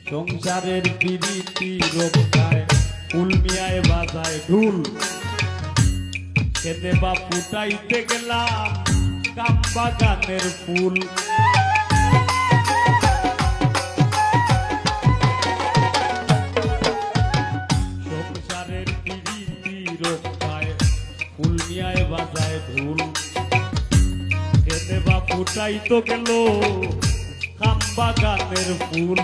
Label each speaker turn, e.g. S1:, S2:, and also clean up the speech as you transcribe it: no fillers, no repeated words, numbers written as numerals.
S1: সংসারের পিরিতি রক্ষায় ফুল মিয়ায় বাজায় ঢুল খেতে বা ফুটাইতে গেলাম কাম বাগানের ফুল সংসারের পিরিতি রক্ষায় ফুল মিয়ায় বাজায় ঢুল খেতে বা ফুটাইতে গেল কাম বাগানের ফুল